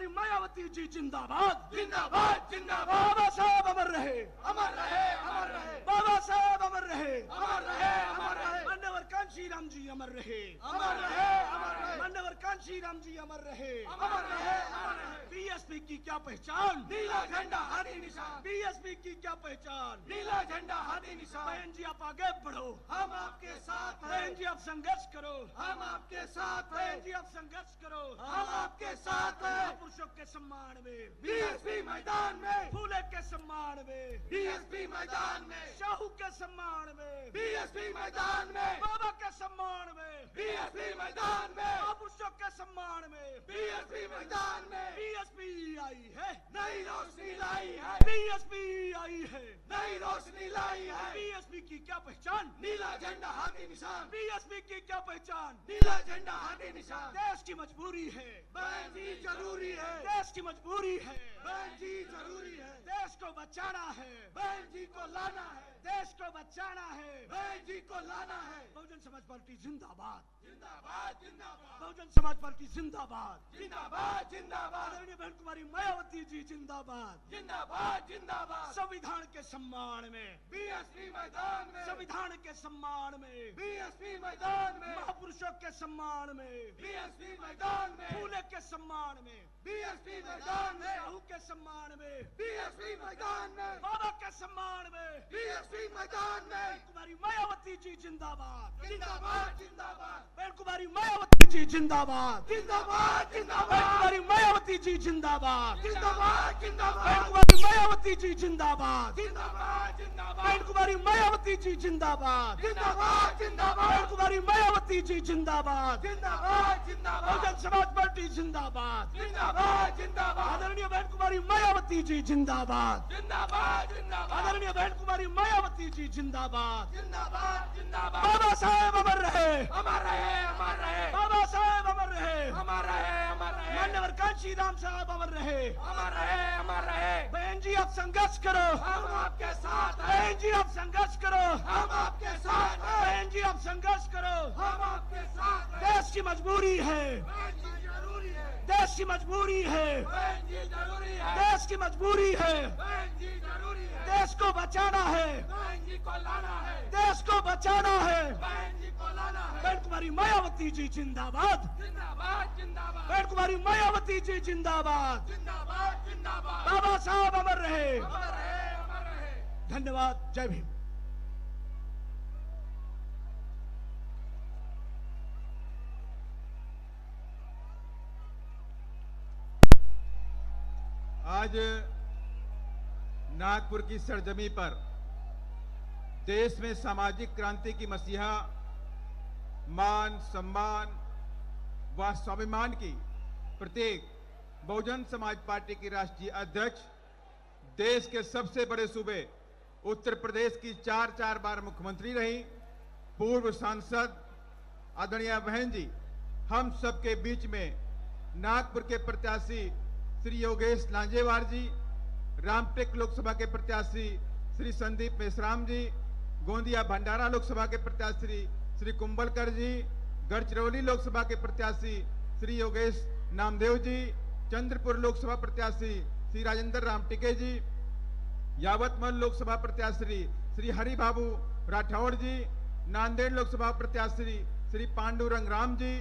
कुमारी मायावती जी जिंदाबाद, जिंदाबाद जिंदाबाद। बाबा साहब अमर रहे, अमर रहे अमर रहे, बाबा साहब अमर रहे, अमर रहे अमर रहे, मान्यवर कांशी राम जी अमर रहे, अमर रहे अमर रहे, मान्यवर कांशी राम जी अमर रहे, अमर रहे अमर रहे। बीएसपी की क्या पहचान, नीला झंडा हाथी निशान, बीएसपी की क्या पहचान। नीला झंडा हाथी निशान। बहन जी आप आगे बढ़ो, हम आपके साथ हैं, बहन जी आप संघर्ष करो, हम आपके साथ हैं, बहन जी आप संघर्ष करो, हम आपके साथ हैं। पुरुषों के सम्मान में, बीएसपी मैदान में, फूले के सम्मान में, बीएसपी मैदान में, शाहू के सम्मान में, बीएसपी मैदान में, बाबा के सम्मान में, बीएसपी मैदान में, पुरुषों के सम्मान में, बीएसपी मैदान में। बीएसपी आई है, नई रोशनी लाई है, बीएसपी आई है, नई रोशनी लाई है। बीएसपी की क्या पहचान, नीला झंडा हाथी निशान, बीएसपी की क्या पहचान। नीला झंडा हाथी निशान। देश की मजबूरी है, बहन जी जरूरी है, देश की मजबूरी है, बहन जी जरूरी है, देश को बचाना है, बहन जी को लाना है, देश को बचाना है। बहन जी को लाना है। बहुजन समाज पार्टी जिंदाबाद, जिंदाबाद जिंदाबाद, बहुजन समाज पार्टी जिंदाबाद, जिंदाबाद जिंदाबाद, आदरणीय बहन कुमारी मायावती जी जिंदाबाद। जिंदाबाद जिंदाबाद। संविधान के सम्मान में, बीएसपी मैदान में, संविधान के सम्मान में, बीएसपी मैदान में, महापुरुषों के सम्मान में, बीएसपी मैदान में, फूले के सम्मान में, बीएसपी मैदान में, शाहू के सम्मान में, बीएसपी मैदान में, बाबा के सम्मान में, बीएसपी मैदान में। कुमारी मायावती जी जिंदाबाद, जिंदाबाद जिंदाबाद, बहन कुमारी मायावती जी जिंदाबाद, जिंदाबाद बहन जिंदाबाद, कुमारी मायावती जी जिंदाबाद, जिंदाबाद बहन जिंदाबाद, कुमारी मायावती जी जिंदाबाद, जिंदाबाद जिंदाबाद, बहन कुमारी मायावती जी जिंदाबाद, जिंदाबाद बहन जिंदाबाद, कुमारी मायावती जी जिंदाबाद, जिंदाबाद जिंदाबाद, बहुजन समाज पार्टी जिंदाबाद, जिंदाबाद जिंदाबाद, आदरणीय बहन कुमारी मायावती जी जिंदाबाद, जिंदाबाद जिंदाबाद, आदरणीय बहन कुमारी मायावती जी जिंदाबाद। जिंदाबाद जिंदाबाद। बाबा साहेब अमर रहे, अमर रहे अमर रहे, बाबा साहेब अमर रहे, अमर रहे अमर रहे, मान्यवर कांशी राम साहब अमर रहे। अमर रहे अमर रहे। बहन जी आप संघर्ष करो, हम आपके साथ हैं, बहन जी आप संघर्ष करो, हम आपके साथ हैं, बहन जी आप संघर्ष करो। हम आपके साथ हैं। देश की मजबूरी है, बहन जी जरूरी है, देश की मजबूरी है, बहन जी जरूरी है, देश की मजबूरी है। बहन जी जरूरी है, देश को बचाना है, बहन जी को लाना है, देश को बचाना है। बहन जी को लाना है। बहन कुमारी मायावती जी जिंदाबाद, जिंदाबाद जिंदाबाद, बहन कुमारी मायावती जी जिंदाबाद। जिंदाबाद जिंदाबाद, बाबा साहब अमर रहे। अमर रहे अमर रहे। धन्यवाद, जय भीम। आज नागपुर की सरजमी पर देश में सामाजिक क्रांति की मसीहा मान सम्मान व स्वाभिमान की प्रतीक बहुजन समाज पार्टी की राष्ट्रीय अध्यक्ष, देश के सबसे बड़े सूबे उत्तर प्रदेश की चार बार मुख्यमंत्री रही, पूर्व सांसद आदरणीय बहन जी हम सबके बीच में नागपुर के प्रत्याशी श्री योगेश लांजेवार जी, रामटेक लोकसभा के प्रत्याशी श्री संदीप मेश्राम जी, गोंदिया भंडारा लोकसभा के प्रत्याशी श्री कुंभलकर जी, गढ़चिरौली लोकसभा के प्रत्याशी श्री योगेश नामदेव जी, चंद्रपुर लोकसभा प्रत्याशी श्री राजेंद्र रामटिके जी, यावतमल लोकसभा प्रत्याशी श्री हरि बाबू राठौड़ जी, नांदेड़ लोकसभा प्रत्याशी श्री पांडुरंग राम जी,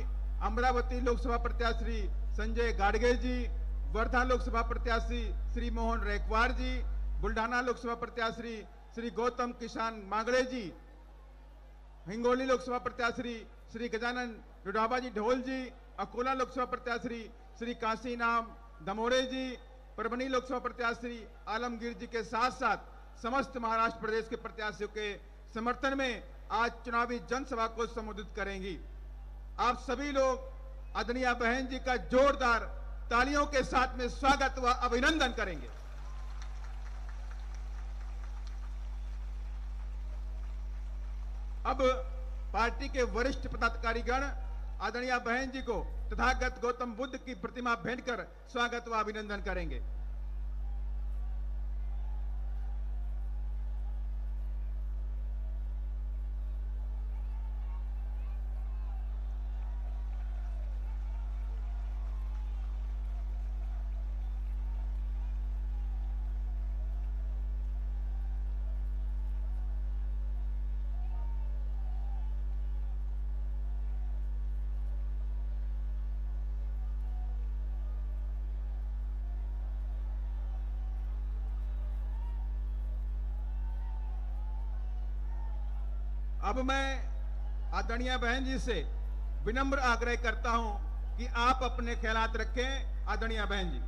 अमरावती लोकसभा प्रत्याशी संजय गाडगे जी, वर्धा लोकसभा प्रत्याशी श्री मोहन रैकवार जी, बुल्ढाना लोकसभा प्रत्याशी श्री गौतम किसान मांगड़े जी, हिंगोली लोकसभा प्रत्याशी श्री गजानन रुडाबा जी ढोल जी, अकोला लोकसभा प्रत्याशी श्री काशी नाम दमोरे जी, परभनी लोकसभा प्रत्याशी आलमगीर जी के साथ साथ समस्त महाराष्ट्र प्रदेश के प्रत्याशियों के समर्थन में आज चुनावी जनसभा को संबोधित करेंगी। आप सभी लोग आदरणीय बहन जी का जोरदार तालियों के साथ में स्वागत व अभिनंदन करेंगे। अब पार्टी के वरिष्ठ पदाधिकारीगण आदरणीय बहन जी को तथागत गौतम बुद्ध की प्रतिमा भेंट कर स्वागत व अभिनंदन करेंगे। अब मैं आदरणीय बहन जी से विनम्र आग्रह करता हूं कि आप अपने ख्यालात रखें। आदरणीय बहन जी।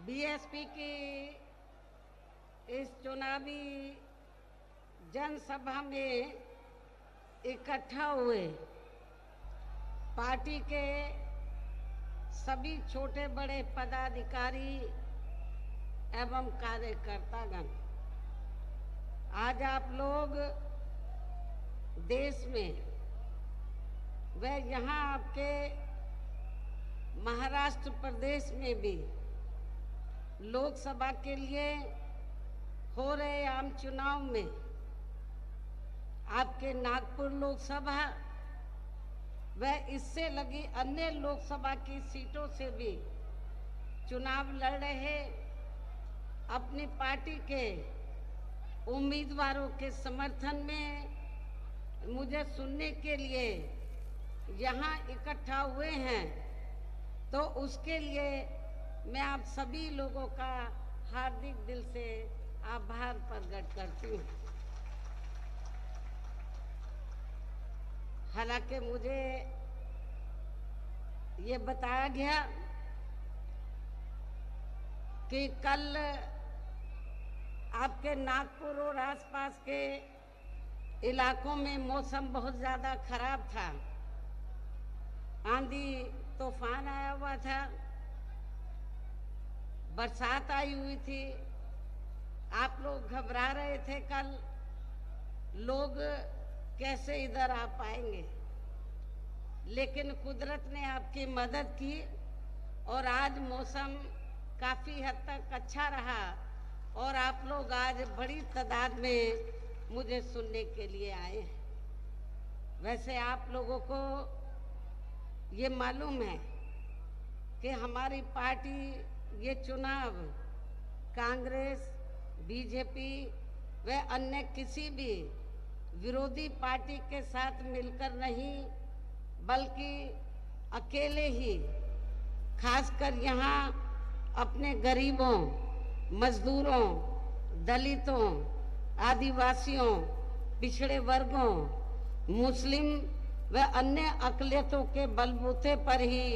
बीएसपी की इस चुनावी जनसभा में इकट्ठा हुए पार्टी के सभी छोटे बड़े पदाधिकारी एवं कार्यकर्तागण, आज आप लोग देश में व यहाँ आपके महाराष्ट्र प्रदेश में भी लोकसभा के लिए हो रहे आम चुनाव में आपके नागपुर लोकसभा व इससे लगी अन्य लोकसभा की सीटों से भी चुनाव लड़ रहे अपनी पार्टी के उम्मीदवारों के समर्थन में मुझे सुनने के लिए यहाँ इकट्ठा हुए हैं, तो उसके लिए मैं आप सभी लोगों का हार्दिक दिल से आभार प्रकट करती हूँ। हालांकि मुझे ये बताया गया कि कल आपके नागपुर और आसपास के इलाकों में मौसम बहुत ज़्यादा खराब था, आंधी तूफान आया हुआ था, बरसात आई हुई थी, आप लोग घबरा रहे थे कल लोग कैसे इधर आ पाएंगे, लेकिन कुदरत ने आपकी मदद की और आज मौसम काफ़ी हद तक अच्छा रहा और आप लोग आज बड़ी तादाद में मुझे सुनने के लिए आए हैं। वैसे आप लोगों को ये मालूम है कि हमारी पार्टी ये चुनाव कांग्रेस, बीजेपी व अन्य किसी भी विरोधी पार्टी के साथ मिलकर नहीं, बल्कि अकेले ही खासकर यहाँ अपने गरीबों, मजदूरों, दलितों, आदिवासियों, पिछड़े वर्गों, मुस्लिम व अन्य अक़लियतों के बलबूते पर ही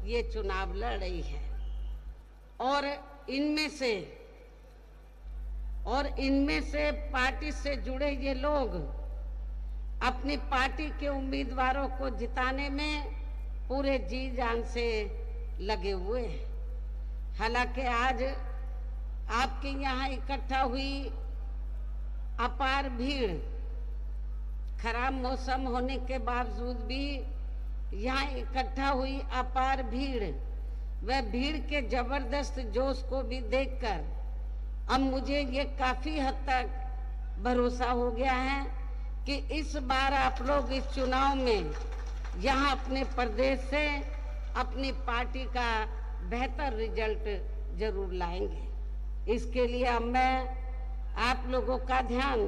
ये चुनाव लड़ रही है। और इनमें से पार्टी से जुड़े ये लोग अपनी पार्टी के उम्मीदवारों को जिताने में पूरे जी जान से लगे हुए हैं। हालांकि आज आपके यहाँ इकट्ठा हुई अपार भीड़, खराब मौसम होने के बावजूद भी यहाँ इकट्ठा हुई अपार भीड़, वह भीड़ के जबरदस्त जोश को भी देखकर अब मुझे ये काफी हद तक भरोसा हो गया है कि इस बार आप लोग इस चुनाव में यहाँ अपने प्रदेश से अपनी पार्टी का बेहतर रिजल्ट जरूर लाएंगे। इसके लिए अब मैं आप लोगों का ध्यान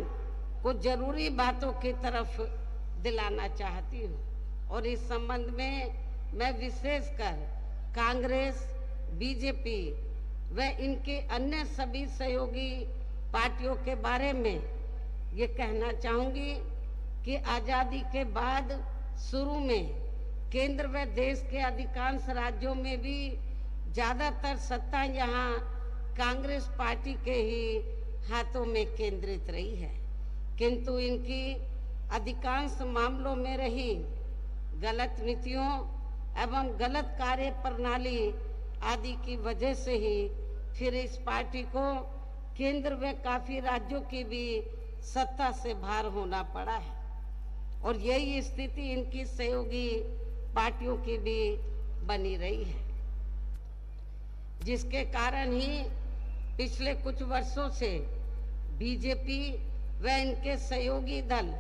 कुछ जरूरी बातों की तरफ दिलाना चाहती हूँ और इस संबंध में मैं विशेषकर कांग्रेस, बीजेपी व इनके अन्य सभी सहयोगी पार्टियों के बारे में ये कहना चाहूँगी कि आज़ादी के बाद शुरू में केंद्र व देश के अधिकांश राज्यों में भी ज़्यादातर सत्ता यहाँ कांग्रेस पार्टी के ही हाथों में केंद्रित रही है, किंतु इनकी अधिकांश मामलों में रही गलत नीतियों एवं गलत कार्य प्रणाली आदि की वजह से ही फिर इस पार्टी को केंद्र व काफी राज्यों की भी सत्ता से बाहर होना पड़ा है और यही स्थिति इनकी सहयोगी पार्टियों की भी बनी रही है, जिसके कारण ही पिछले कुछ वर्षों से बीजेपी व इनके सहयोगी दल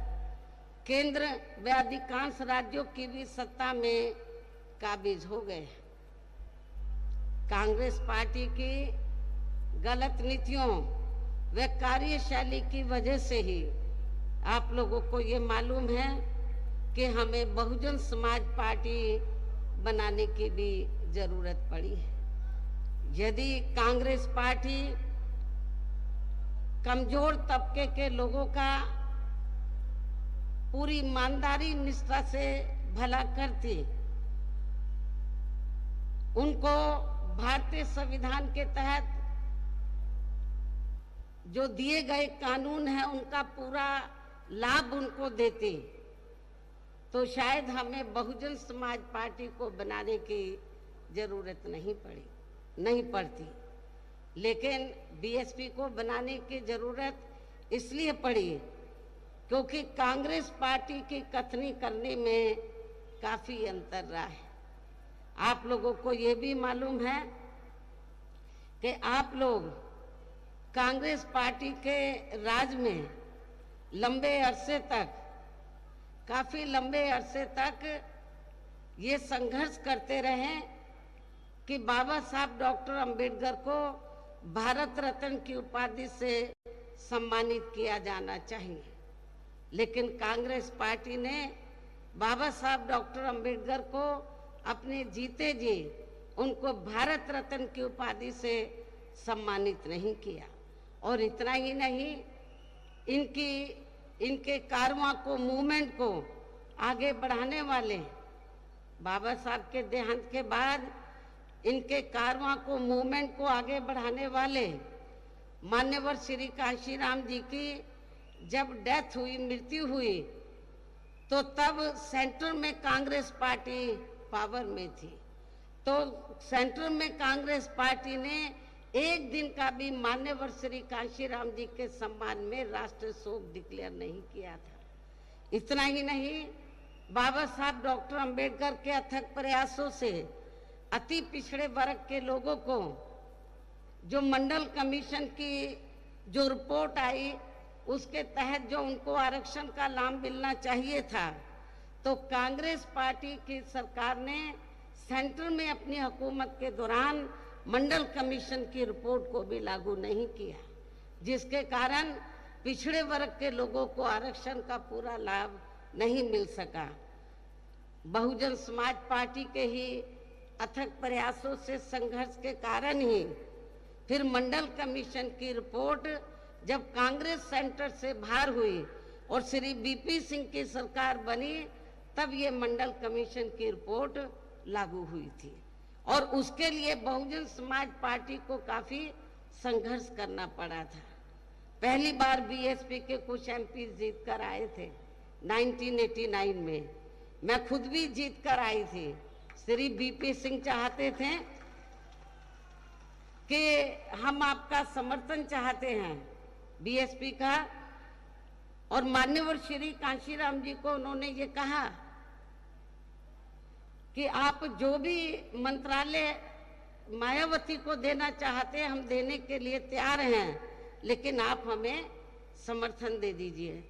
केंद्र व अधिकांश राज्यों की भी सत्ता में काबिज हो गए। कांग्रेस पार्टी की गलत नीतियों व कार्यशैली की वजह से ही आप लोगों को ये मालूम है कि हमें बहुजन समाज पार्टी बनाने की भी जरूरत पड़ी है। यदि कांग्रेस पार्टी कमजोर तबके के लोगों का पूरी ईमानदारी निष्ठा से भला करती, उनको भारतीय संविधान के तहत जो दिए गए कानून है उनका पूरा लाभ उनको देती, तो शायद हमें बहुजन समाज पार्टी को बनाने की जरूरत नहीं पड़ती। लेकिन बीएसपी को बनाने की जरूरत इसलिए पड़ी क्योंकि कांग्रेस पार्टी की कथनी करने में काफी अंतर रहा है। आप लोगों को ये भी मालूम है कि आप लोग कांग्रेस पार्टी के राज में काफी लंबे अरसे तक ये संघर्ष करते रहे कि बाबा साहब डॉक्टर अंबेडकर को भारत रत्न की उपाधि से सम्मानित किया जाना चाहिए। लेकिन कांग्रेस पार्टी ने बाबा साहब डॉक्टर अंबेडकर को अपने जीते जी उनको भारत रत्न की उपाधि से सम्मानित नहीं किया। और इतना ही नहीं, इनके कारवां को, मूवमेंट को आगे बढ़ाने वाले, बाबा साहब के देहांत के बाद इनके कारवां को, मूवमेंट को आगे बढ़ाने वाले मान्यवर श्री कांशीराम जी की जब डेथ हुई, मृत्यु हुई, तो तब सेंटर में कांग्रेस पार्टी पावर में थी। तो सेंटर में कांग्रेस पार्टी ने एक दिन का भी मान्यवर श्री कांशीराम जी के सम्मान में राष्ट्रीय शोक डिक्लेयर नहीं किया था। इतना ही नहीं, बाबा साहब डॉक्टर अंबेडकर के अथक प्रयासों से अति पिछड़े वर्ग के लोगों को जो मंडल कमीशन की जो रिपोर्ट आई उसके तहत जो उनको आरक्षण का लाभ मिलना चाहिए था, तो कांग्रेस पार्टी की सरकार ने सेंटर में अपनी हुकूमत के दौरान मंडल कमीशन की रिपोर्ट को भी लागू नहीं किया, जिसके कारण पिछड़े वर्ग के लोगों को आरक्षण का पूरा लाभ नहीं मिल सका। बहुजन समाज पार्टी के ही अथक प्रयासों से, संघर्ष के कारण ही फिर मंडल कमीशन की रिपोर्ट जब कांग्रेस सेंटर से बाहर हुई और श्री बीपी सिंह की सरकार बनी, तब ये मंडल कमीशन की रिपोर्ट लागू हुई थी। और उसके लिए बहुजन समाज पार्टी को काफी संघर्ष करना पड़ा था। पहली बार बीएसपी के कुछ एमपी जीत कर आए थे 1989 में, मैं खुद भी जीत कर आई थी। श्री बीपी सिंह चाहते थे कि हम आपका समर्थन चाहते हैं बीएसपी का, और मान्यवर श्री कांशीराम जी को उन्होंने ये कहा कि आप जो भी मंत्रालय मायावती को देना चाहते हैं हम देने के लिए तैयार हैं, लेकिन आप हमें समर्थन दे दीजिए।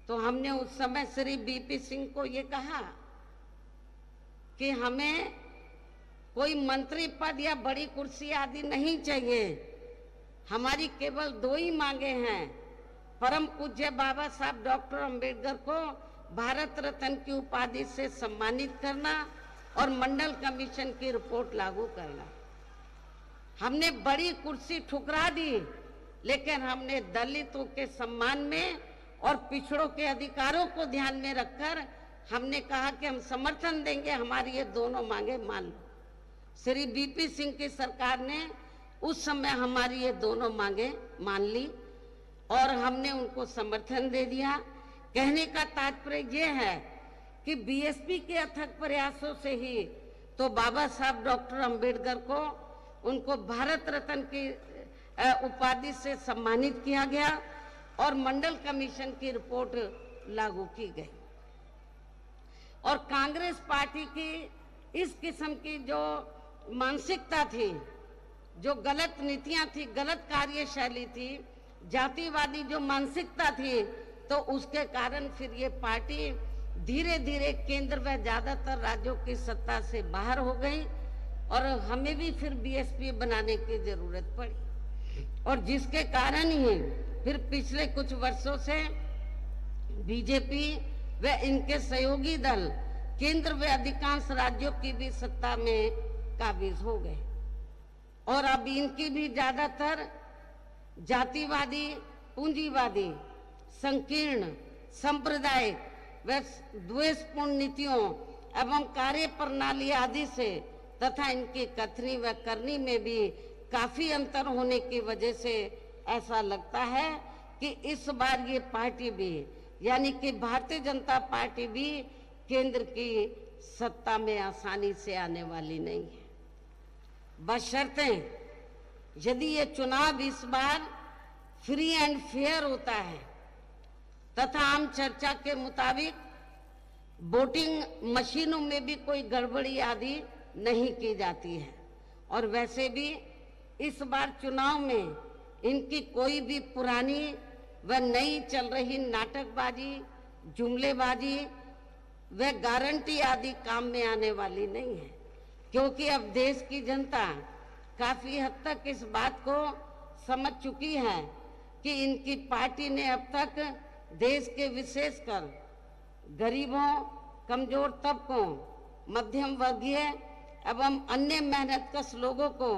तो हमने उस समय श्री बीपी सिंह को ये कहा कि हमें कोई मंत्री पद या बड़ी कुर्सी आदि नहीं चाहिए, हमारी केवल 2 ही मांगे हैं, परम पूज्य बाबा साहब डॉक्टर अंबेडकर को भारत रत्न की उपाधि से सम्मानित करना और मंडल कमीशन की रिपोर्ट लागू करना। हमने बड़ी कुर्सी ठुकरा दी, लेकिन हमने दलितों के सम्मान में और पिछड़ों के अधिकारों को ध्यान में रखकर हमने कहा कि हम समर्थन देंगे, हमारी ये दोनों मांगे मान लो। श्री बीपी सिंह की सरकार ने उस समय हमारी ये दोनों मांगे मान ली और हमने उनको समर्थन दे दिया। कहने का तात्पर्य ये है कि बीएसपी के अथक प्रयासों से ही तो बाबा साहब डॉक्टर अंबेडकर को उनको भारत रत्न की उपाधि से सम्मानित किया गया और मंडल कमीशन की रिपोर्ट लागू की गई। और कांग्रेस पार्टी की इस किस्म की जो मानसिकता थी, जो गलत नीतियां थी, गलत कार्यशैली थी, जातिवादी जो मानसिकता थी, तो उसके कारण फिर ये पार्टी धीरे धीरे केंद्र व ज्यादातर राज्यों की सत्ता से बाहर हो गई और हमें भी फिर बीएसपी बनाने की जरूरत पड़ी। और जिसके कारण ही फिर पिछले कुछ वर्षों से बीजेपी व इनके सहयोगी दल केंद्र व अधिकांश राज्यों की भी सत्ता में काबिज हो गए और अब इनकी भी ज्यादातर जातिवादी, पूंजीवादी, संकीर्ण, सांप्रदायिक व द्वेषपूर्ण नीतियों एवं कार्य प्रणाली आदि से तथा इनकी कथनी व करनी में भी काफी अंतर होने की वजह से ऐसा लगता है कि इस बार ये पार्टी भी यानी कि भारतीय जनता पार्टी भी केंद्र की सत्ता में आसानी से आने वाली नहीं है, बशर्ते यदि ये चुनाव इस बार फ्री एंड फेयर होता है तथा आम चर्चा के मुताबिक वोटिंग मशीनों में भी कोई गड़बड़ी आदि नहीं की जाती है। और वैसे भी इस बार चुनाव में इनकी कोई भी पुरानी व नई चल रही नाटकबाजी, जुमलेबाजी व गारंटी आदि काम में आने वाली नहीं है, क्योंकि अब देश की जनता काफी हद तक इस बात को समझ चुकी है कि इनकी पार्टी ने अब तक देश के विशेषकर गरीबों, कमजोर तबकों, मध्यम वर्गीय एवं अन्य मेहनतकश लोगों को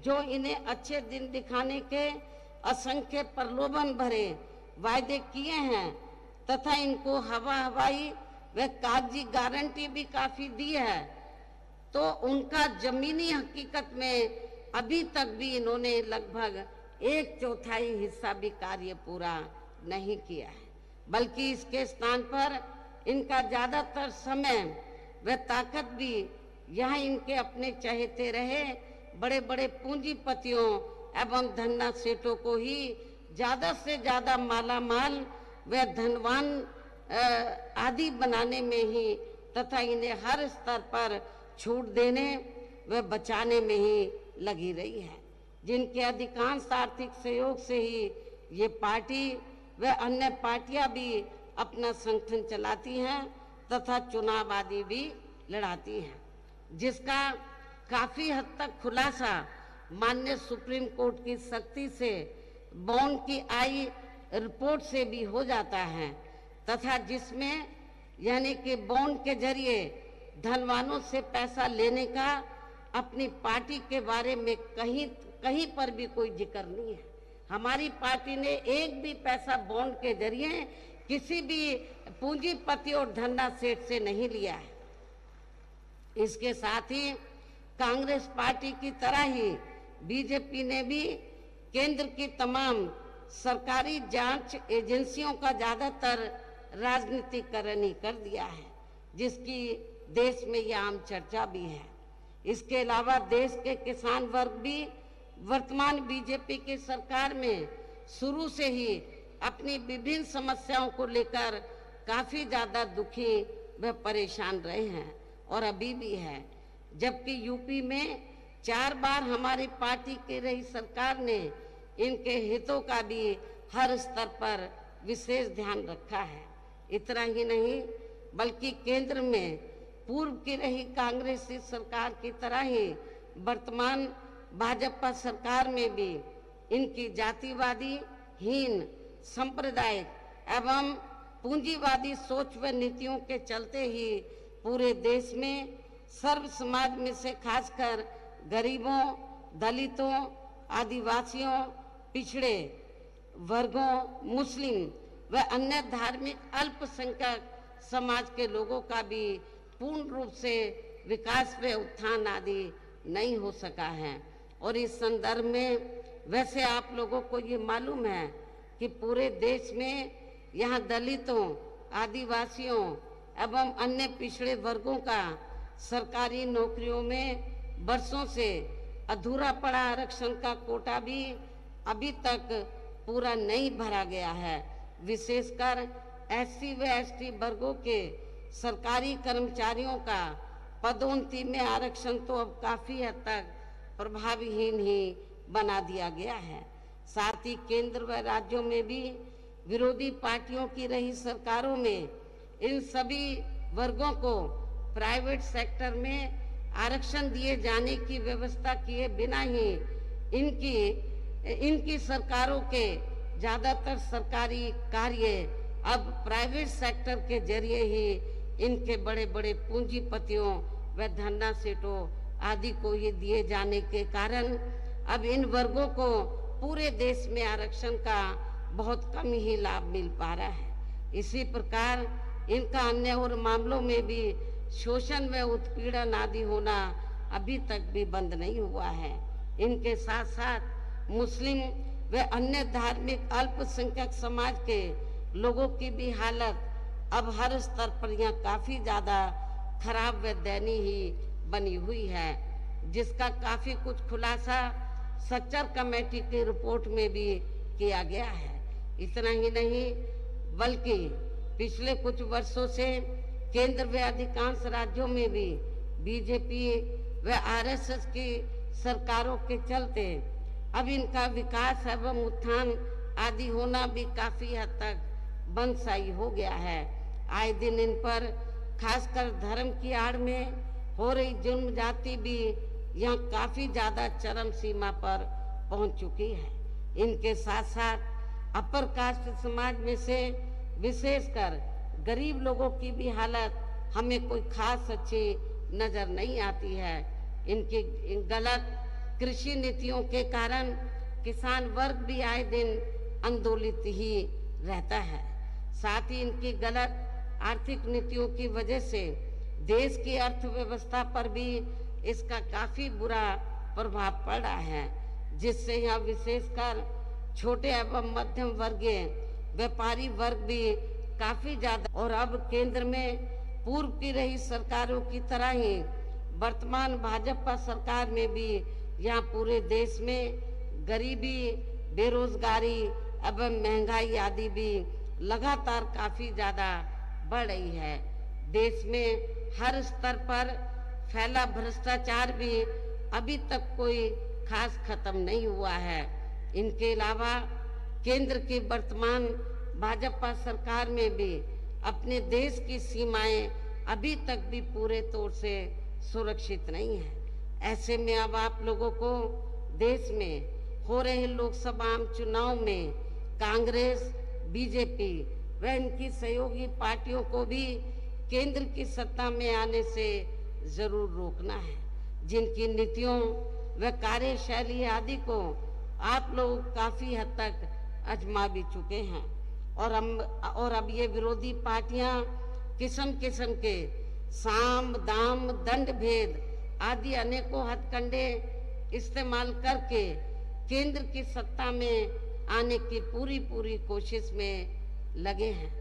जो इन्हें अच्छे दिन दिखाने के असंख्य प्रलोभन भरे वायदे किए हैं तथा इनको हवाई व कागजी गारंटी भी काफी दी है, तो उनका जमीनी हकीकत में अभी तक भी इन्होंने लगभग 1/4 हिस्सा भी कार्य पूरा नहीं किया है, बल्कि इसके स्थान पर इनका ज्यादातर समय व ताकत भी यहाँ इनके अपने चहेते रहे बड़े बड़े पूंजीपतियों एवं धन्ना सेठों को ही ज्यादा से ज्यादा मालामाल व धनवान आदि बनाने में ही तथा इन्हें हर स्तर पर छूट देने व बचाने में ही लगी रही है, जिनके अधिकांश आर्थिक सहयोग से ही ये पार्टी व अन्य पार्टियां भी अपना संगठन चलाती हैं तथा चुनाव आदि भी लड़ाती हैं, जिसका काफी हद तक खुलासा माननीय सुप्रीम कोर्ट की सख्ती से बॉन्ड की आई रिपोर्ट से भी हो जाता है तथा जिसमें यानी कि बॉन्ड के जरिए धनवानों से पैसा लेने का अपनी पार्टी के बारे में कहीं पर भी कोई जिक्र नहीं है। हमारी पार्टी ने एक भी पैसा बॉन्ड के जरिए किसी भी पूंजीपति और धन्ना सेठ से नहीं लिया है। इसके साथ ही कांग्रेस पार्टी की तरह ही बीजेपी ने भी केंद्र की तमाम सरकारी जांच एजेंसियों का ज्यादातर राजनीतिकरण ही कर दिया है, जिसकी देश में यह आम चर्चा भी है। इसके अलावा देश के किसान वर्ग भी वर्तमान बीजेपी की सरकार में शुरू से ही अपनी विभिन्न समस्याओं को लेकर काफी ज्यादा दुखी व परेशान रहे हैं और अभी भी है, जबकि यूपी में 4 बार हमारी पार्टी की रही सरकार ने इनके हितों का भी हर स्तर पर विशेष ध्यान रखा है। इतना ही नहीं बल्कि केंद्र में पूर्व की रही कांग्रेसी सरकार की तरह ही वर्तमान भाजपा सरकार में भी इनकी जातिवादी, हीन, सांप्रदायिक एवं पूंजीवादी सोच व नीतियों के चलते ही पूरे देश में सर्व समाज में से खासकर गरीबों, दलितों, आदिवासियों, पिछड़े वर्गों, मुस्लिम व अन्य धार्मिक अल्पसंख्यक समाज के लोगों का भी पूर्ण रूप से विकास व उत्थान आदि नहीं हो सका है। और इस संदर्भ में वैसे आप लोगों को ये मालूम है कि पूरे देश में यहाँ दलितों, आदिवासियों एवं अन्य पिछड़े वर्गों का सरकारी नौकरियों में वर्षों से अधूरा पड़ा आरक्षण का कोटा भी अभी तक पूरा नहीं भरा गया है। विशेषकर एससी व एसटी वर्गों के सरकारी कर्मचारियों का पदोन्नति में आरक्षण तो अब काफी हद तक प्रभावहीन ही बना दिया गया है। साथ ही केंद्र व राज्यों में भी विरोधी पार्टियों की रही सरकारों में इन सभी वर्गों को प्राइवेट सेक्टर में आरक्षण दिए जाने की व्यवस्था किए बिना ही इनकी सरकारों के ज्यादातर सरकारी कार्य अब प्राइवेट सेक्टर के जरिए ही इनके बड़े बड़े पूंजीपतियों व धन्ना सेठों आदि को ये दिए जाने के कारण अब इन वर्गों को पूरे देश में आरक्षण का बहुत कम ही लाभ मिल पा रहा है। इसी प्रकार इनका अन्य और मामलों में भी शोषण व उत्पीड़न आदि होना अभी तक भी बंद नहीं हुआ है। इनके साथ साथ मुस्लिम व अन्य धार्मिक अल्पसंख्यक समाज के लोगों की भी हालत अब हर स्तर पर यहाँ काफी ज्यादा खराब व दयनीय ही बनी हुई है, जिसका काफी कुछ खुलासा सच्चर कमेटी की रिपोर्ट में भी किया गया है। इतना ही नहीं बल्कि पिछले कुछ वर्षों से केंद्र व अधिकांश राज्यों में भी बीजेपी व आरएसएस की सरकारों के चलते अब इनका विकास एवं उत्थान आदि होना भी काफी हद तक बंदसाई हो गया है। आए दिन इन पर खासकर धर्म की आड़ में हो रही जुल्म जाति भी यहाँ काफी ज्यादा चरम सीमा पर पहुंच चुकी है। इनके साथ साथ अपर कास्ट समाज में से विशेषकर गरीब लोगों की भी हालत हमें कोई खास अच्छी नजर नहीं आती है। इनकी गलत कृषि नीतियों के कारण किसान वर्ग भी आए दिन आंदोलित ही रहता है। साथ ही इनकी गलत आर्थिक नीतियों की वजह से देश की अर्थव्यवस्था पर भी इसका काफी बुरा प्रभाव पड़ रहा है, जिससे यहाँ विशेषकर छोटे एवं मध्यम वर्गीय व्यापारी वर्ग भी काफी ज्यादा और अब केंद्र में पूर्व की रही सरकारों की तरह ही वर्तमान भाजपा सरकार में भी यहाँ पूरे देश में गरीबी, बेरोजगारी एवं महंगाई आदि भी लगातार काफी ज्यादा बढ़ रही है। देश में हर स्तर पर फैला भ्रष्टाचार भी अभी तक कोई खास खत्म नहीं हुआ है। इनके अलावा केंद्र की वर्तमान भाजपा सरकार में भी अपने देश की सीमाएं अभी तक भी पूरे तौर से सुरक्षित नहीं है। ऐसे में अब आप लोगों को देश में हो रहे लोकसभा चुनाव में कांग्रेस, बीजेपी व इनकी सहयोगी पार्टियों को भी केंद्र की सत्ता में आने से जरूर रोकना है, जिनकी नीतियों व कार्यशैली आदि को आप लोग काफी हद तक आजमा भी चुके हैं और अब ये विरोधी पार्टियां किस्म किस्म के साम, दाम, दंड भेद आदि अनेकों हथकंडे इस्तेमाल करके केंद्र की सत्ता में आने की पूरी कोशिश में लगे हैं,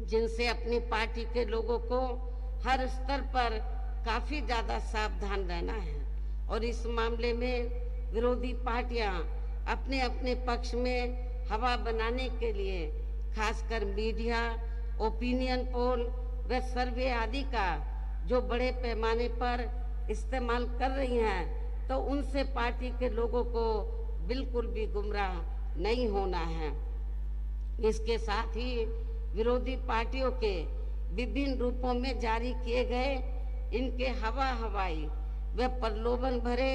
जिनसे अपनी पार्टी के लोगों को हर स्तर पर काफी ज्यादा सावधान रहना है। और इस मामले में विरोधी पार्टियां अपने अपने पक्ष में हवा बनाने के लिए खासकर मीडिया, ओपिनियन पोल व सर्वे आदि का जो बड़े पैमाने पर इस्तेमाल कर रही हैं, तो उनसे पार्टी के लोगों को बिल्कुल भी गुमराह नहीं होना है। इसके साथ ही विरोधी पार्टियों के विभिन्न रूपों में जारी किए गए इनके हवाई व प्रलोभन भरे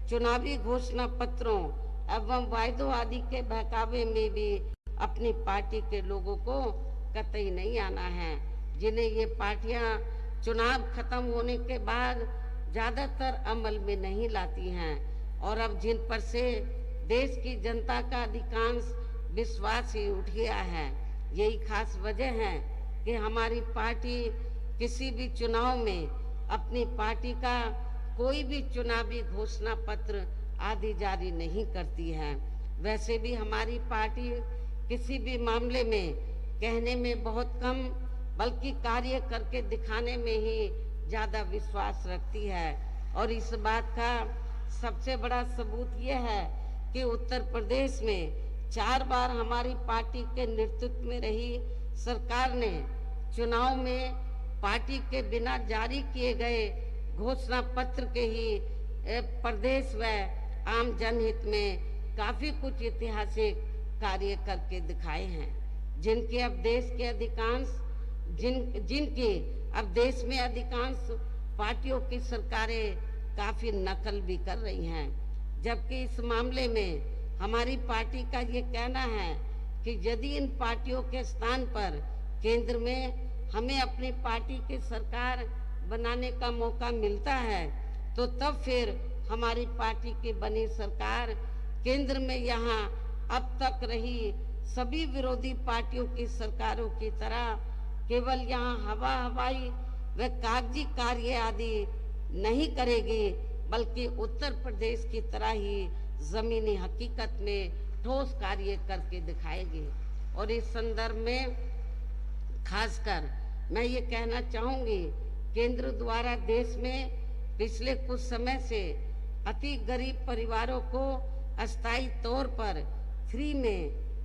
चुनावी घोषणा पत्रों एवं वायदों आदि के बहकावे में भी अपनी पार्टी के लोगों को कतई नहीं आना है, जिन्हें ये पार्टियां चुनाव खत्म होने के बाद ज्यादातर अमल में नहीं लाती हैं और अब जिन पर से देश की जनता का अधिकांश विश्वास ही उठ गया है। यही खास वजह है कि हमारी पार्टी किसी भी चुनाव में अपनी पार्टी का कोई भी चुनावी घोषणा पत्र आदि जारी नहीं करती है। वैसे भी हमारी पार्टी किसी भी मामले में कहने में बहुत कम बल्कि कार्य करके दिखाने में ही ज्यादा विश्वास रखती है। और इस बात का सबसे बड़ा सबूत यह है कि उत्तर प्रदेश में 4 बार हमारी पार्टी के नेतृत्व में रही सरकार ने चुनाव में पार्टी के बिना जारी किए गए घोषणा पत्र के ही प्रदेश व आम जनहित में काफी कुछ ऐतिहासिक कार्य करके दिखाए हैं, जिनके अब देश के अधिकांश जिनकी अब देश में अधिकांश पार्टियों की सरकारें काफी नकल भी कर रही हैं। जबकि इस मामले में हमारी पार्टी का ये कहना है कि यदि इन पार्टियों के स्थान पर केंद्र में हमें अपनी पार्टी की सरकार बनाने का मौका मिलता है, तो तब फिर हमारी पार्टी की बनी सरकार केंद्र में यहाँ अब तक रही सभी विरोधी पार्टियों की सरकारों की तरह केवल यहाँ हवाई व कागजी कार्य आदि नहीं करेगी, बल्कि उत्तर प्रदेश की तरह ही जमीनी हकीकत में ठोस कार्य करके दिखाएगी। और इस संदर्भ में खासकर मैं ये कहना चाहूंगी, केंद्र द्वारा देश में पिछले कुछ समय से अति गरीब परिवारों को अस्थायी तौर पर फ्री में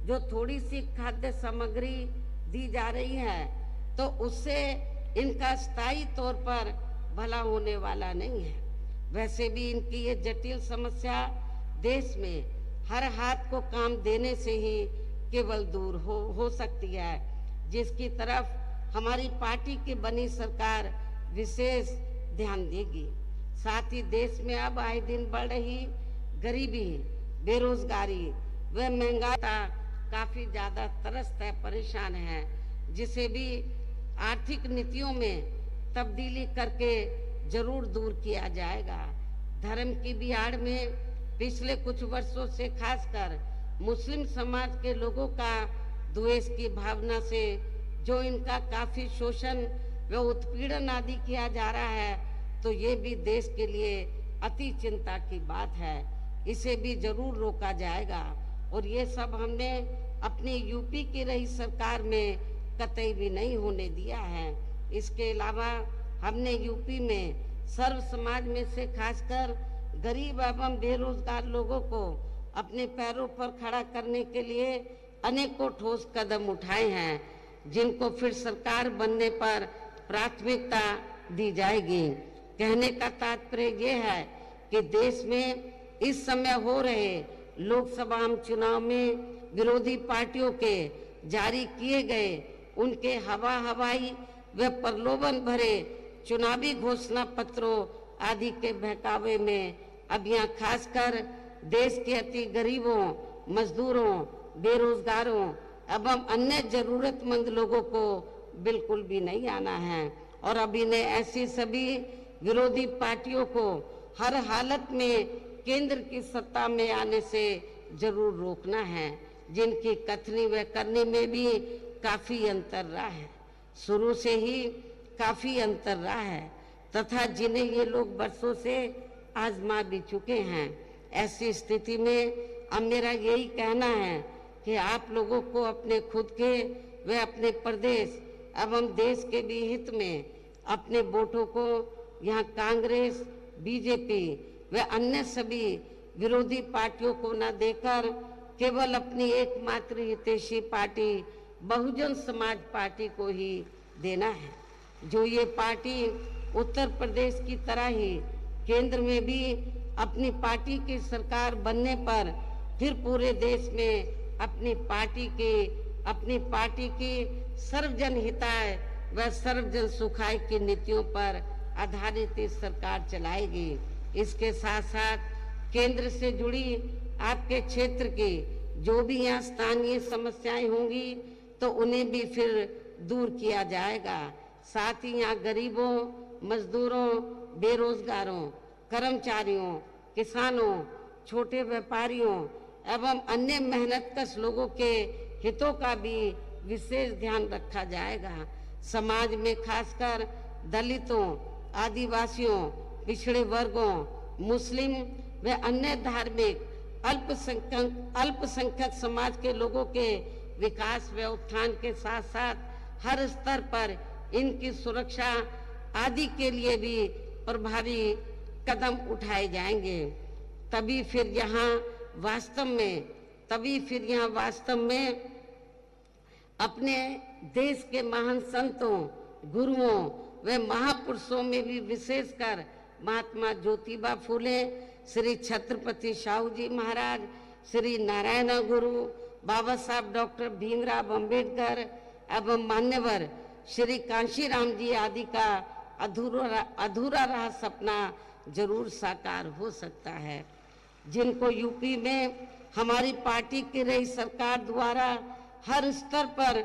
जो थोड़ी सी खाद्य सामग्री दी जा रही है, तो उससे इनका स्थायी तौर पर भला होने वाला नहीं है। वैसे भी इनकी ये जटिल समस्या देश में हर हाथ को काम देने से ही केवल दूर हो सकती है, जिसकी तरफ हमारी पार्टी की बनी सरकार विशेष ध्यान देगी। साथ ही देश में अब आए दिन बढ़ रही गरीबी, बेरोजगारी व महंगाई काफी ज्यादा त्रस्त है, परेशान है, जिसे भी आर्थिक नीतियों में तब्दीली करके जरूर दूर किया जाएगा। धर्म की भी आड़ में पिछले कुछ वर्षों से खासकर मुस्लिम समाज के लोगों का द्वेष की भावना से जो इनका काफी शोषण व उत्पीड़न आदि किया जा रहा है, तो ये भी देश के लिए अति चिंता की बात है। इसे भी जरूर रोका जाएगा। और ये सब हमने अपनी यूपी की रही सरकार में कतई भी नहीं होने दिया है। इसके अलावा हमने यूपी में सर्व समाज में से खासकर गरीब एवं बेरोजगार लोगों को अपने पैरों पर खड़ा करने के लिए अनेकों ठोस कदम उठाए हैं, जिनको फिर सरकार बनने पर प्राथमिकता दी जाएगी। कहने का तात्पर्य ये है कि देश में इस समय हो रहे लोकसभा चुनाव में विरोधी पार्टियों के जारी किए गए उनके हवाई व प्रलोभन भरे चुनावी घोषणा पत्रों आदि के बहकावे में अब यहाँ खासकर देश के अति गरीबों, मजदूरों, बेरोजगारों एवं अन्य जरूरतमंद लोगों को बिल्कुल भी नहीं आना है। और अब इन्हें ऐसी सभी विरोधी पार्टियों को हर हालत में केंद्र की सत्ता में आने से जरूर रोकना है, जिनकी कथनी व करनी में भी काफी अंतर रहा है, शुरू से ही काफी अंतर रहा है, तथा जिन्हें ये लोग बरसों से आजमा भी चुके हैं। ऐसी स्थिति में अब मेरा यही कहना है कि आप लोगों को अपने खुद के व अपने प्रदेश एवं देश के भी हित में अपने वोटों को यहाँ कांग्रेस, बीजेपी व अन्य सभी विरोधी पार्टियों को न देकर केवल अपनी एकमात्र हितैषी पार्टी बहुजन समाज पार्टी को ही देना है, जो ये पार्टी उत्तर प्रदेश की तरह ही केंद्र में भी अपनी पार्टी की सरकार बनने पर फिर पूरे देश में अपनी पार्टी की सर्वजन हिताय व सर्वजन सुखाय की नीतियों पर आधारित इस सरकार चलाएगी। इसके साथ साथ केंद्र से जुड़ी आपके क्षेत्र की जो भी यहाँ स्थानीय समस्याएं होंगी तो उन्हें भी फिर दूर किया जाएगा। साथ ही यहाँ गरीबों, मजदूरों, बेरोजगारों, कर्मचारियों, किसानों, छोटे व्यापारियों एवं अन्य मेहनतकश लोगों के हितों का भी विशेष ध्यान रखा जाएगा। समाज में खासकर दलितों, आदिवासियों, पिछड़े वर्गों, मुस्लिम व अन्य धार्मिक अल्पसंख्यक समाज के लोगों के विकास व उत्थान के साथ साथ हर स्तर पर इनकी सुरक्षा आदि के लिए भी प्रभावी कदम उठाए जाएंगे। तभी फिर यहाँ वास्तव में अपने देश के महान संतों, गुरुओं व महापुरुषों में भी विशेषकर महात्मा ज्योतिबा फूले, श्री छत्रपति शाहू जी महाराज, श्री नारायण गुरु बाबा साहब डॉक्टर भीमराव अंबेडकर एवं मान्यवर श्री कांशीराम जी आदि का अधूरा रहा सपना जरूर साकार हो सकता है, जिनको यूपी में हमारी पार्टी की रही सरकार द्वारा हर स्तर पर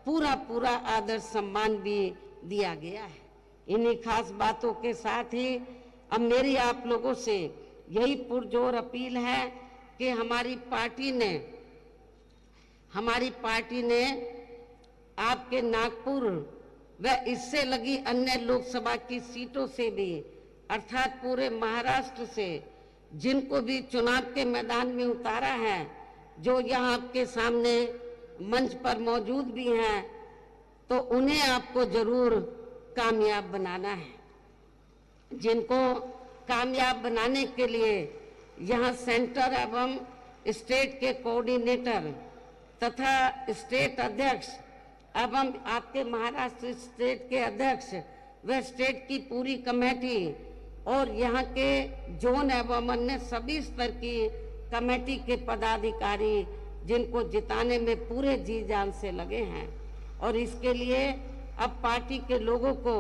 पूरा आदर सम्मान भी दिया गया है। इन्हीं खास बातों के साथ ही अब मेरी आप लोगों से यही पुरजोर अपील है कि हमारी पार्टी ने आपके नागपुर व इससे लगी अन्य लोकसभा की सीटों से भी अर्थात पूरे महाराष्ट्र से जिनको भी चुनाव के मैदान में उतारा है, जो यहाँ आपके सामने मंच पर मौजूद भी हैं, तो उन्हें आपको जरूर कामयाब बनाना है। जिनको कामयाब बनाने के लिए यहाँ सेंटर एवं स्टेट के कोऑर्डिनेटर तथा स्टेट अध्यक्ष एवं आपके महाराष्ट्र स्टेट के अध्यक्ष व स्टेट की पूरी कमेटी और यहाँ के जोन एवं अन्य सभी स्तर की कमेटी के पदाधिकारी जिनको जिताने में पूरे जी जान से लगे हैं, और इसके लिए अब पार्टी के लोगों को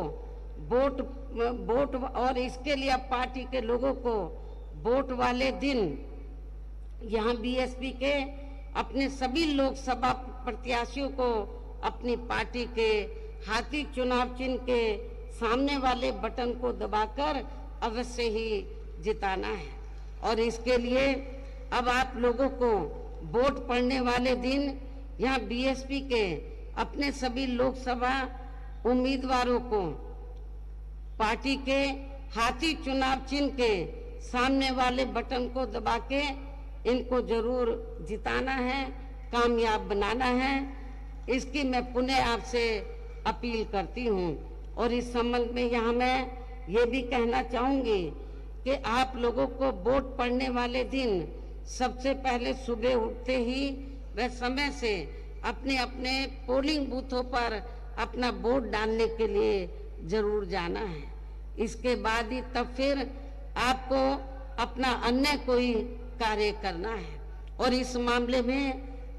वोट वाले दिन यहाँ बीएसपी के अपने सभी लोकसभा प्रत्याशियों को अपनी पार्टी के हाथी चुनाव चिन्ह के सामने वाले बटन को दबाकर अवश्य ही जिताना है। और इसके लिए अब आप लोगों को वोट पड़ने वाले दिन यहाँ बीएसपी के अपने सभी लोकसभा उम्मीदवारों को पार्टी के हाथी चुनाव चिन्ह के सामने वाले बटन को दबा के इनको जरूर जिताना है, कामयाब बनाना है। इसकी मैं पुनः आपसे अपील करती हूँ। और इस संबंध में यहाँ मैं ये भी कहना चाहूँगी कि आप लोगों को वोट पड़ने वाले दिन सबसे पहले सुबह उठते ही व समय से अपने अपने पोलिंग बूथों पर अपना वोट डालने के लिए जरूर जाना है। इसके बाद ही तब फिर आपको अपना अन्य कोई कार्य करना है। और इस मामले में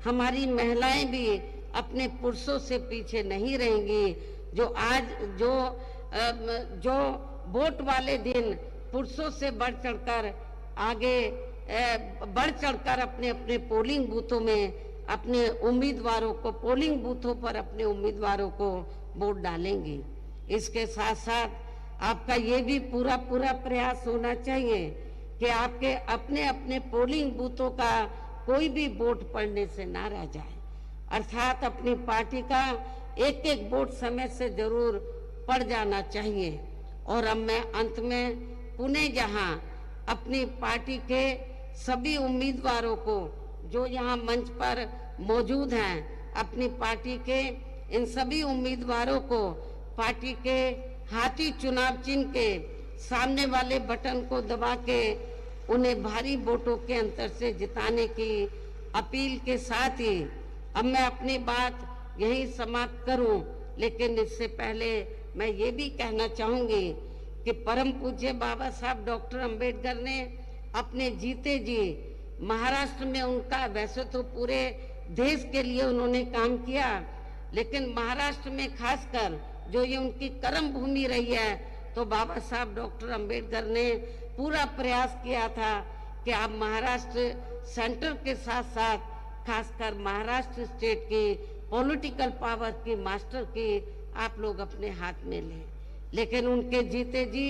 हमारी महिलाएं भी अपने पुरुषों से पीछे नहीं रहेंगी, जो वोट वाले दिन पुरुषों से बढ़ चढ़कर अपने अपने पोलिंग बूथों में अपने उम्मीदवारों को पोलिंग बूथों पर अपने उम्मीदवारों को वोट डालेंगी। इसके साथ साथ आपका ये भी पूरा प्रयास होना चाहिए कि आपके अपने अपने पोलिंग बूथों का कोई भी वोट पड़ने से ना रह जाए, अर्थात अपनी पार्टी का एक एक वोट समय से जरूर पड़ जाना चाहिए। और अब मैं अंत में पुनः यहाँ अपनी पार्टी के सभी उम्मीदवारों को जो यहाँ मंच पर मौजूद हैं, अपनी पार्टी के इन सभी उम्मीदवारों को पार्टी के हाथी चुनाव चिन्ह के सामने वाले बटन को दबा के उन्हें भारी वोटों के अंतर से जिताने की अपील के साथ ही अब मैं अपनी बात यही समाप्त करूं। लेकिन इससे पहले मैं ये भी कहना चाहूंगी कि परम पूज्य बाबा साहब डॉक्टर अंबेडकर ने अपने जीते जी महाराष्ट्र में उनका वैसे तो पूरे देश के लिए उन्होंने काम किया, लेकिन महाराष्ट्र में खासकर जो ये उनकी कर्म भूमि रही है, तो बाबा साहब डॉक्टर अंबेडकर ने पूरा प्रयास किया था कि आप महाराष्ट्र सेंटर के साथ साथ खासकर महाराष्ट्र स्टेट की पॉलिटिकल पावर की मास्टर की आप लोग अपने हाथ में लें। लेकिन उनके जीते जी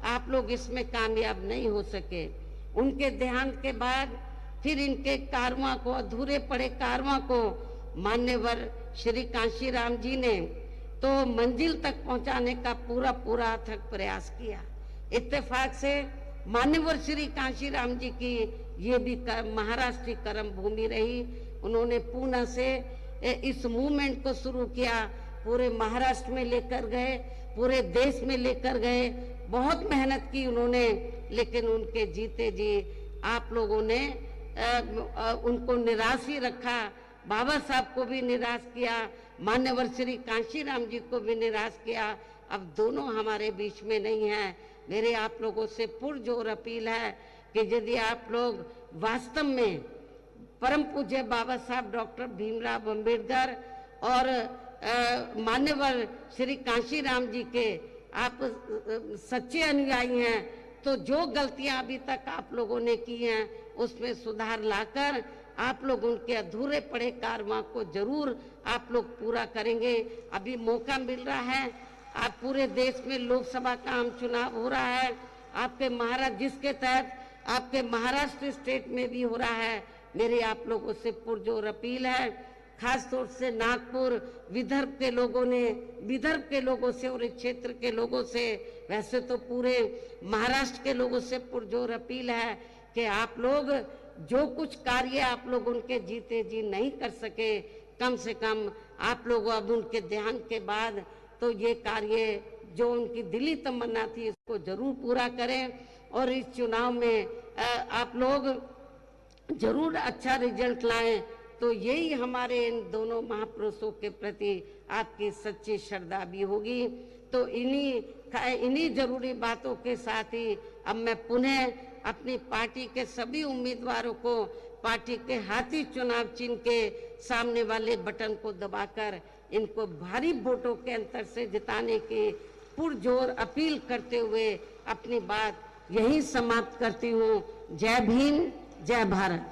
आप लोग इसमें कामयाब नहीं हो सके। उनके देहांत के बाद फिर इनके कारवां को, अधूरे पड़े कारवां को मान्यवर श्री कांशीराम जी ने तो मंजिल तक पहुंचाने का पूरा अथक प्रयास किया। इत्तेफाक से मान्यवर श्री कांशीराम जी की ये भी महाराष्ट्र की कर्म भूमि रही। उन्होंने पूना से इस मूवमेंट को शुरू किया, पूरे महाराष्ट्र में लेकर गए, पूरे देश में लेकर गए, बहुत मेहनत की उन्होंने। लेकिन उनके जीते जी आप लोगों ने उनको निराश ही रखा, बाबा साहब को भी निराश किया, मान्यवर श्री कांशीराम जी को भी निराश किया। अब दोनों हमारे बीच में नहीं हैं। मेरे आप लोगों से पुरजोर अपील है कि यदि आप लोग वास्तव में परम पूज्य बाबा साहब डॉक्टर भीमराव अंबेडकर और मान्यवर श्री कांशीराम जी के आप सच्चे अनुयायी हैं, तो जो गलतियां अभी तक आप लोगों ने की हैं उसमें सुधार लाकर आप लोग उनके अधूरे पड़े कारवां को जरूर आप लोग पूरा करेंगे। अभी मौका मिल रहा है, आप पूरे देश में लोकसभा का आम चुनाव हो रहा है, आपके महाराष्ट्र जिसके तहत आपके महाराष्ट्र स्टेट में भी हो रहा है। मेरी आप लोगों से पुरजोर अपील है, खास तौर से नागपुर विदर्भ के लोगों से और इस क्षेत्र के लोगों से, वैसे तो पूरे महाराष्ट्र के लोगों से पुरजोर अपील है कि आप लोग जो कुछ कार्य आप लोग उनके जीते जी नहीं कर सके, कम से कम आप लोग अब उनके देहांत के बाद तो ये कार्य जो उनकी दिली तमन्ना थी इसको जरूर पूरा करें और इस चुनाव में आप लोग जरूर अच्छा रिजल्ट लाएं। तो यही हमारे इन दोनों महापुरुषों के प्रति आपकी सच्ची श्रद्धा भी होगी। तो इन्हीं जरूरी बातों के साथ ही अब मैं पुनः अपनी पार्टी के सभी उम्मीदवारों को पार्टी के हाथी चुनाव चिन्ह के सामने वाले बटन को दबाकर इनको भारी वोटों के अंतर से जिताने की पुरजोर अपील करते हुए अपनी बात यहीं समाप्त करती हूँ। जय भीम, जय भारत।